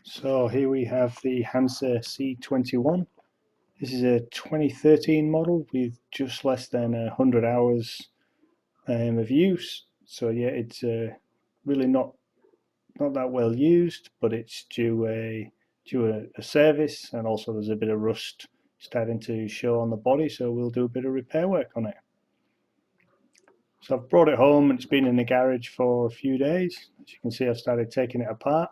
So here we have the Hansa C21. This is a 2013 model with just less than 100 hours of use. So yeah, it's really not that well used, but it's due a service, and also there's a bit of rust starting to show on the body, so we'll do a bit of repair work on it. So I've brought it home and it's been in the garage for a few days. As you can see, I've started taking it apart.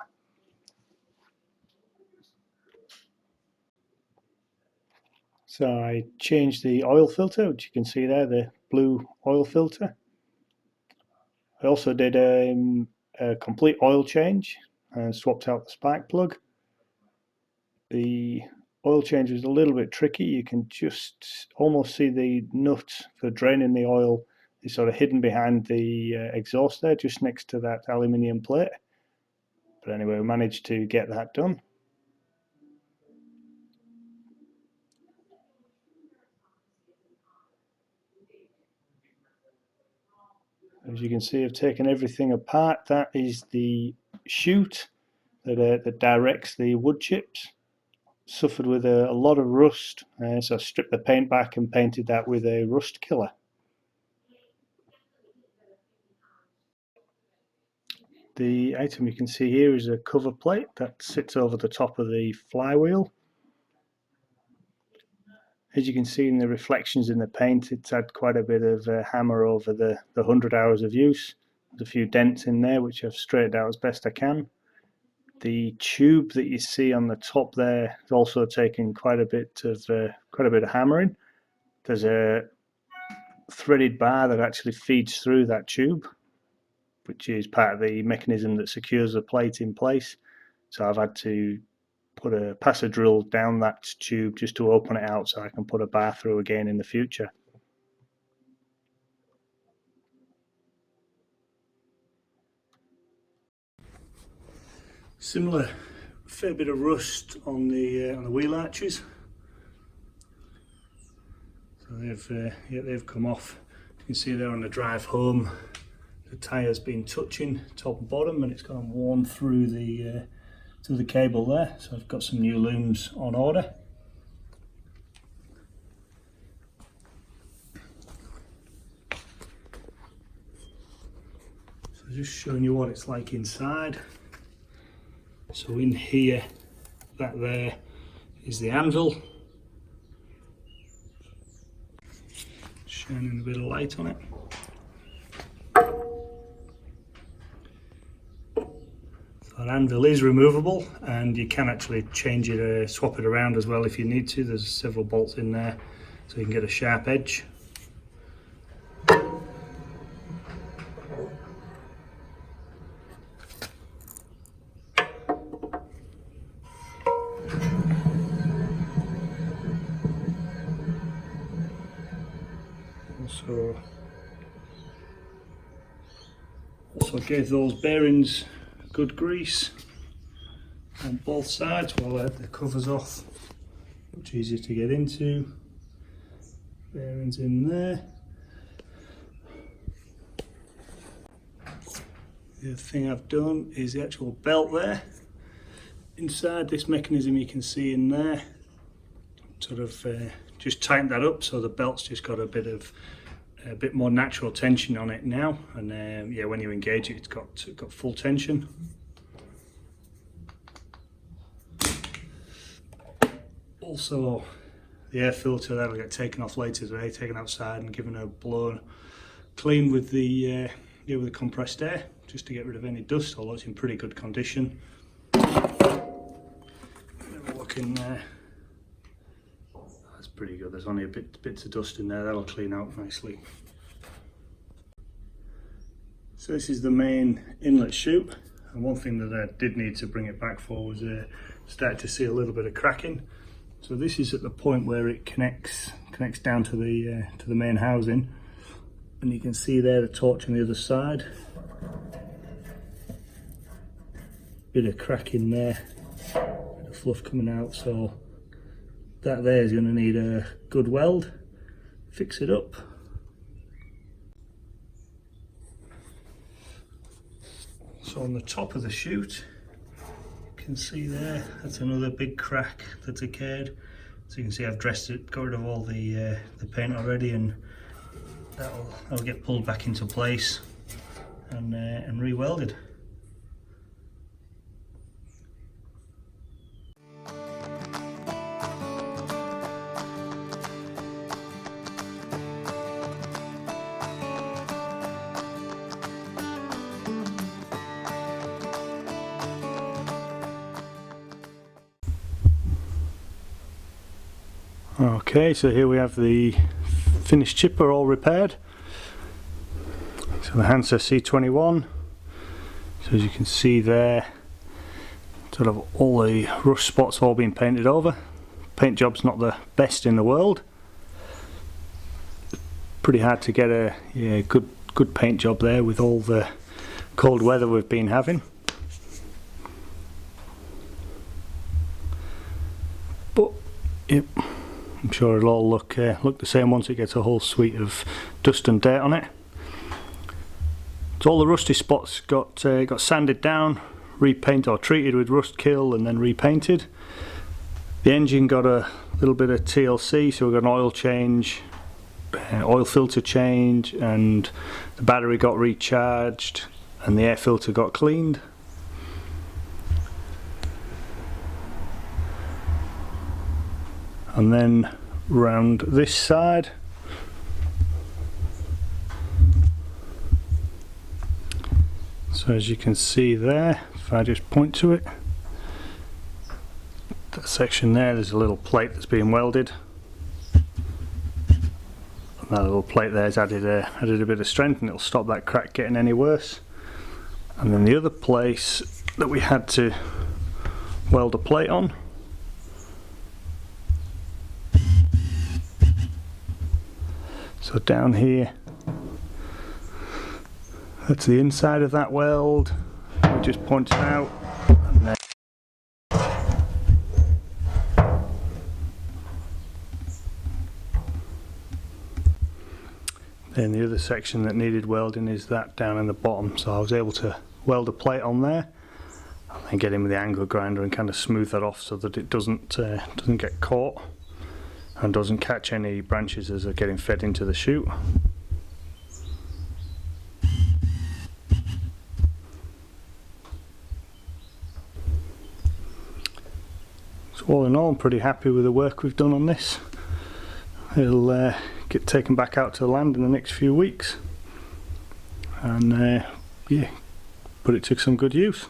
So I changed the oil filter, which you can see there, the blue oil filter. I also did a complete oil change and swapped out the spark plug. The oil change was a little bit tricky. You can just almost see the nut for draining the oil is sort of hidden behind the exhaust there, just next to that aluminium plate. But anyway, we managed to get that done. As you can see, I've taken everything apart. That is the chute that directs the wood chips. Suffered with a lot of rust, so I stripped the paint back and painted that with a rust killer. The item you can see here is a cover plate that sits over the top of the flywheel. As you can see in the reflections in the paint, it's had quite a bit of hammer over the 100 hours of use. There's a few dents in there which I've straightened out as best I can. The tube that you see on the top there is also taken quite a bit of hammering. There's a threaded bar that actually feeds through that tube, which is part of the mechanism that secures the plate in place. So I've had to pass a drill down that tube just to open it out so I can put a bar through again in the future. Similar, fair bit of rust on the wheel arches. So they've come off. You can see there on the drive home, the tyre's been touching top and bottom, and it's gone worn through the cable there. So I've got some new looms on order. So just showing you what it's like inside. So in here, that there is the anvil. Shining a bit of light on it. So an anvil is removable, and you can actually change it, swap it around as well if you need to. There's several bolts in there so you can get a sharp edge. Also gave those bearings good grease on both sides while I had the covers off. Much easier to get into. Bearings in there. The other thing I've done is the actual belt there. Inside this mechanism you can see in there, sort of just tighten that up so the belt's just got a bit more natural tension on it now, and yeah, when you engage it, it's got full tension. Also, the air filter that'll get taken off later today, taken outside and given a blow clean with the compressed air, just to get rid of any dust, although it's in pretty good condition. Have a look in there. That's pretty good. There's only bits of dust in there. That'll clean out nicely. So this is the main inlet chute, and one thing that I did need to bring it back for was started to see a little bit of cracking. So this is at the point where it connects down to the main housing, and you can see there the torch on the other side. Bit of cracking there, bit of fluff coming out, so that there is going to need a good weld. Fix it up. So on the top of the chute, you can see there, that's another big crack that's occurred. So you can see I've dressed it, got rid of all the paint already, and that'll get pulled back into place and re-welded. Okay, so here we have the finished chipper all repaired. So the Hansa C21. So as you can see there, sort of all the rust spots all been painted over. Paint job's not the best in the world. Pretty hard to get a good paint job there with all the cold weather we've been having. But yep. I'm sure it'll all look the same once it gets a whole suite of dust and dirt on it. So all the rusty spots got sanded down, repainted or treated with rust kill, and then repainted. The engine got a little bit of TLC, so we got an oil change, oil filter change, and the battery got recharged, and the air filter got cleaned. And then round this side, so as you can see there, if I just point to it, that section there's a little plate that's being welded, and that little plate there's added a bit of strength, and it'll stop that crack getting any worse. And then the other place that we had to weld a plate on, so down here, that's the inside of that weld. We just point it out, and then the other section that needed welding is that down in the bottom. So I was able to weld a plate on there, and then get in with the angle grinder and kind of smooth that off so that it doesn't get caught and doesn't catch any branches as they're getting fed into the chute. So all in all, I'm pretty happy with the work we've done on this. It'll get taken back out to the land in the next few weeks, and yeah, put it to some good use.